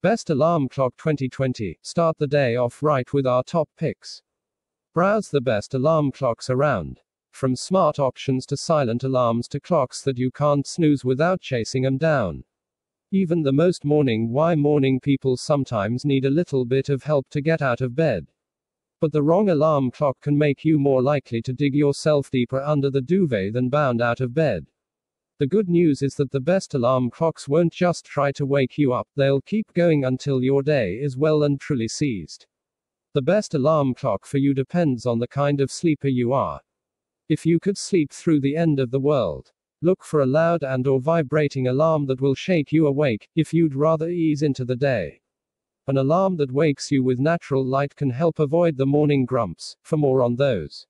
Best Alarm Clock 2020. Start the day off right with our top picks. Browse the best alarm clocks around. From smart options to silent alarms to clocks that you can't snooze without chasing them down. Even the most morning people sometimes need a little bit of help to get out of bed. But the wrong alarm clock can make you more likely to dig yourself deeper under the duvet than bound out of bed. The good news is that the best alarm clocks won't just try to wake you up, they'll keep going until your day is well and truly seized. The best alarm clock for you depends on the kind of sleeper you are. If you could sleep through the end of the world, look for a loud and/or vibrating alarm that will shake you awake. If you'd rather ease into the day, an alarm that wakes you with natural light can help avoid the morning grumps. For more on those,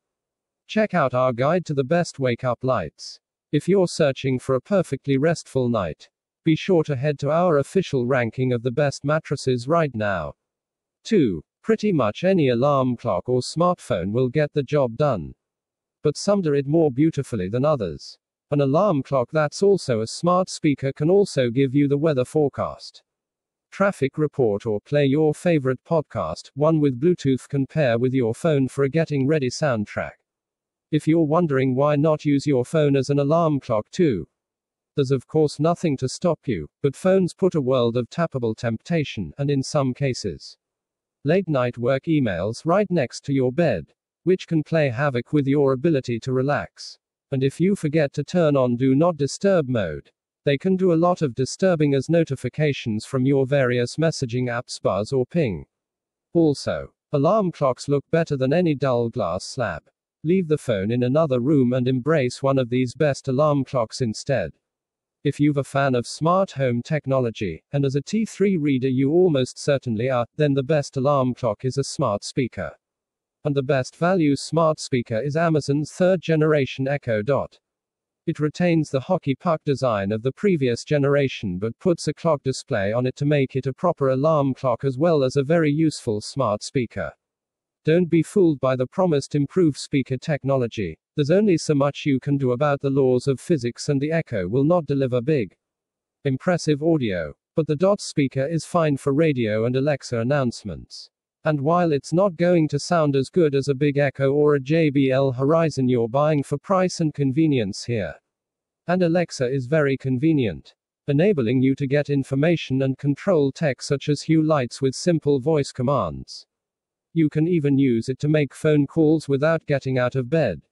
check out our guide to the best wake-up lights. If you're searching for a perfectly restful night, be sure to head to our official ranking of the best mattresses right now. 2. Pretty much any alarm clock or smartphone will get the job done. But some do it more beautifully than others. An alarm clock that's also a smart speaker can also give you the weather forecast, traffic report, or play your favorite podcast. One with Bluetooth can pair with your phone for a getting ready soundtrack. If you're wondering why not use your phone as an alarm clock too, there's of course nothing to stop you, but phones put a world of tappable temptation, and in some cases, late night work emails right next to your bed, which can play havoc with your ability to relax. And if you forget to turn on Do Not Disturb mode, they can do a lot of disturbing as notifications from your various messaging apps buzz or ping. Also, alarm clocks look better than any dull glass slab. Leave the phone in another room and embrace one of these best alarm clocks instead. If you're a fan of smart home technology, and as a T3 reader you almost certainly are, then the best alarm clock is a smart speaker. And the best value smart speaker is Amazon's third generation Echo Dot. It retains the hockey puck design of the previous generation but puts a clock display on it to make it a proper alarm clock as well as a very useful smart speaker. Don't be fooled by the promised improved speaker technology. There's only so much you can do about the laws of physics, and the Echo will not deliver big, impressive audio. But the Dot speaker is fine for radio and Alexa announcements. And while it's not going to sound as good as a big Echo or a JBL Horizon, you're buying for price and convenience here. And Alexa is very convenient, enabling you to get information and control tech such as hue lights with simple voice commands. You can even use it to make phone calls without getting out of bed.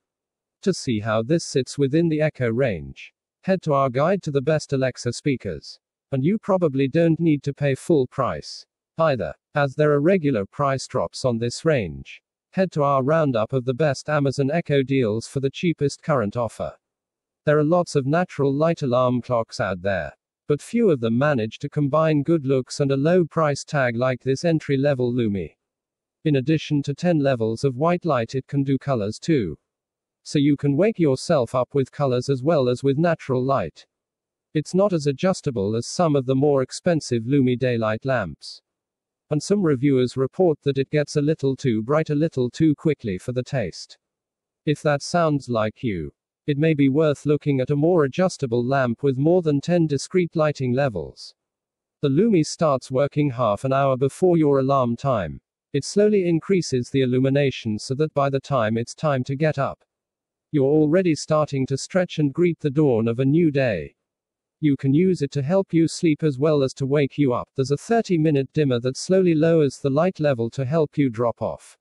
To see how this sits within the Echo range, head to our guide to the best Alexa speakers. And you probably don't need to pay full price either, as there are regular price drops on this range. Head to our roundup of the best Amazon Echo deals for the cheapest current offer. There are lots of natural light alarm clocks out there, but few of them manage to combine good looks and a low price tag like this entry-level Lumi. In addition to 10 levels of white light, it can do colors too. So you can wake yourself up with colors as well as with natural light. It's not as adjustable as some of the more expensive Lumi daylight lamps. And some reviewers report that it gets a little too bright a little too quickly for the taste. If that sounds like you, it may be worth looking at a more adjustable lamp with more than 10 discrete lighting levels. The Lumi starts working half an hour before your alarm time. It slowly increases the illumination so that by the time it's time to get up, you're already starting to stretch and greet the dawn of a new day. You can use it to help you sleep as well as to wake you up. There's a 30-minute dimmer that slowly lowers the light level to help you drop off.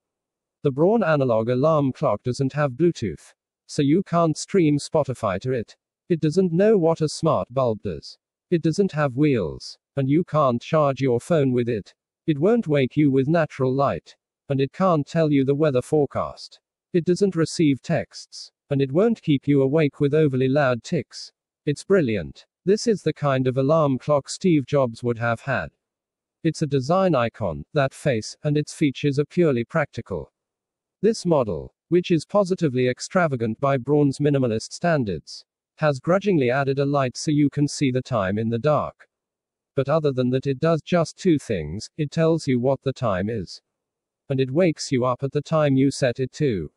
The Braun analog alarm clock doesn't have Bluetooth, so you can't stream Spotify to it. It doesn't know what a smart bulb does. It doesn't have wheels, and you can't charge your phone with it. It won't wake you with natural light, and it can't tell you the weather forecast. It doesn't receive texts, and it won't keep you awake with overly loud ticks. It's brilliant. This is the kind of alarm clock Steve Jobs would have had. It's a design icon, that face, and its features are purely practical. This model, which is positively extravagant by Braun's minimalist standards, has grudgingly added a light so you can see the time in the dark. But other than that, it does just two things: it tells you what the time is, and it wakes you up at the time you set it to.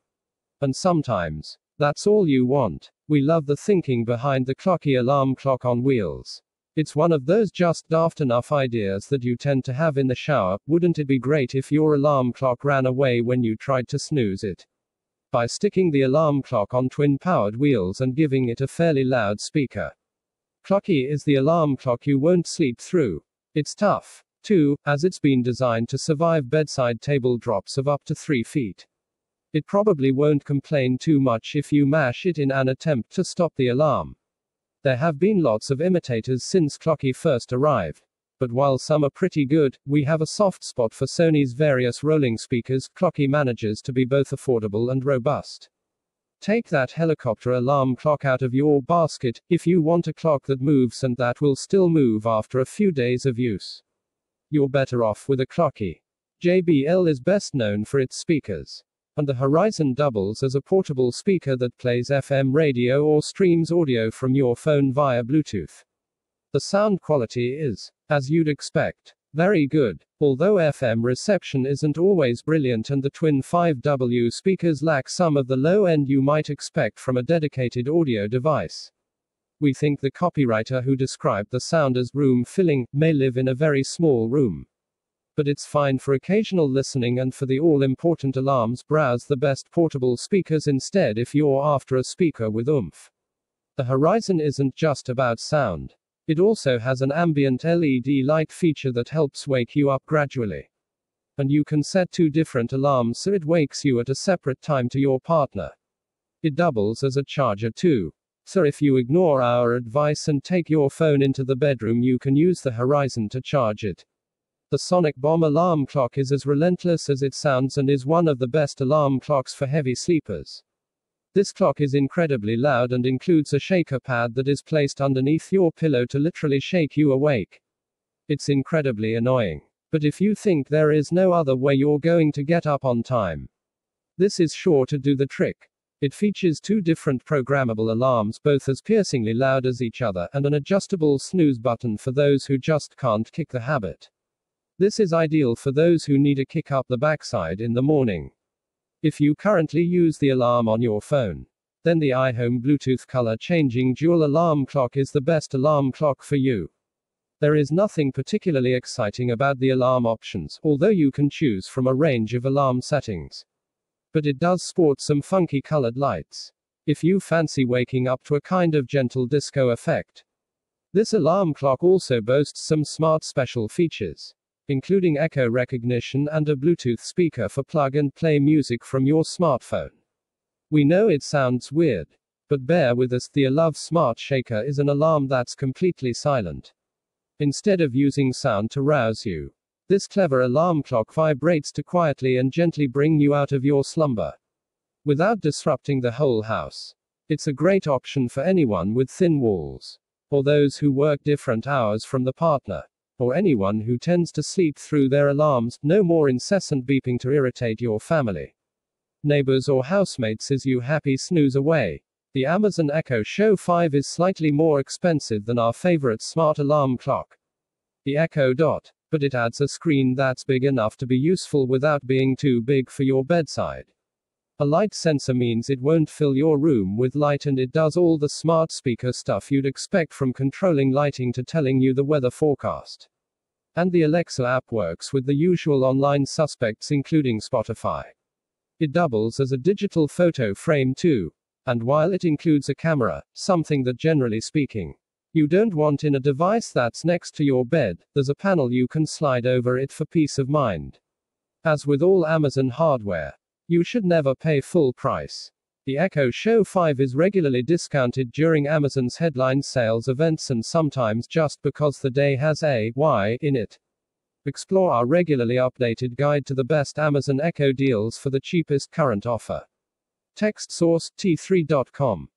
And sometimes, that's all you want. We love the thinking behind the clocky alarm clock on wheels. It's one of those just daft enough ideas that you tend to have in the shower. Wouldn't it be great if your alarm clock ran away when you tried to snooze it? By sticking the alarm clock on twin-powered wheels and giving it a fairly loud speaker. Clocky is the alarm clock you won't sleep through. It's tough, too, as it's been designed to survive bedside table drops of up to 3 feet. It probably won't complain too much if you mash it in an attempt to stop the alarm. There have been lots of imitators since Clocky first arrived. But while some are pretty good, we have a soft spot for Sony's various rolling speakers. Clocky manages to be both affordable and robust. Take that helicopter alarm clock out of your basket, if you want a clock that moves and that will still move after a few days of use. You're better off with a Clocky. JBL is best known for its speakers. And the Horizon doubles as a portable speaker that plays FM radio or streams audio from your phone via Bluetooth. The sound quality is, as you'd expect, very good, although FM reception isn't always brilliant and the twin 5W speakers lack some of the low end you might expect from a dedicated audio device. We think the copywriter who described the sound as room-filling may live in a very small room. But it's fine for occasional listening, and for the all-important alarms, browse the best portable speakers instead if you're after a speaker with oomph. The Horizon isn't just about sound. It also has an ambient LED light feature that helps wake you up gradually. And you can set 2 different alarms so it wakes you at a separate time to your partner. It doubles as a charger too. So if you ignore our advice and take your phone into the bedroom, you can use the Horizon to charge it. The Sonic Bomb alarm clock is as relentless as it sounds and is one of the best alarm clocks for heavy sleepers. This clock is incredibly loud and includes a shaker pad that is placed underneath your pillow to literally shake you awake. It's incredibly annoying. But if you think there is no other way you're going to get up on time, this is sure to do the trick. It features 2 different programmable alarms, both as piercingly loud as each other, and an adjustable snooze button for those who just can't kick the habit. This is ideal for those who need a kick up the backside in the morning. If you currently use the alarm on your phone, then the iHome Bluetooth color-changing dual alarm clock is the best alarm clock for you. There is nothing particularly exciting about the alarm options, although you can choose from a range of alarm settings. But it does sport some funky colored lights, if you fancy waking up to a kind of gentle disco effect. This alarm clock also boasts some smart special features, including echo recognition and a Bluetooth speaker for plug-and-play music from your smartphone. We know it sounds weird, but bear with us, the Alove Smart Shaker is an alarm that's completely silent. Instead of using sound to rouse you, this clever alarm clock vibrates to quietly and gently bring you out of your slumber, without disrupting the whole house. It's a great option for anyone with thin walls, or those who work different hours from the partner, or anyone who tends to sleep through their alarms. No more incessant beeping to irritate your family, neighbors, or housemates as you happy snooze away. The Amazon Echo Show 5 is slightly more expensive than our favorite smart alarm clock, the Echo Dot, but it adds a screen that's big enough to be useful without being too big for your bedside. A light sensor means it won't fill your room with light, and it does all the smart speaker stuff you'd expect, from controlling lighting to telling you the weather forecast. And the Alexa app works with the usual online suspects including Spotify. It doubles as a digital photo frame too. And while it includes a camera, something that generally speaking, you don't want in a device that's next to your bed, there's a panel you can slide over it for peace of mind. As with all Amazon hardware, you should never pay full price. The Echo Show 5 is regularly discounted during Amazon's headline sales events, and sometimes just because the day has a Y in it. Explore our regularly updated guide to the best Amazon Echo deals for the cheapest current offer. Text source, t3.com.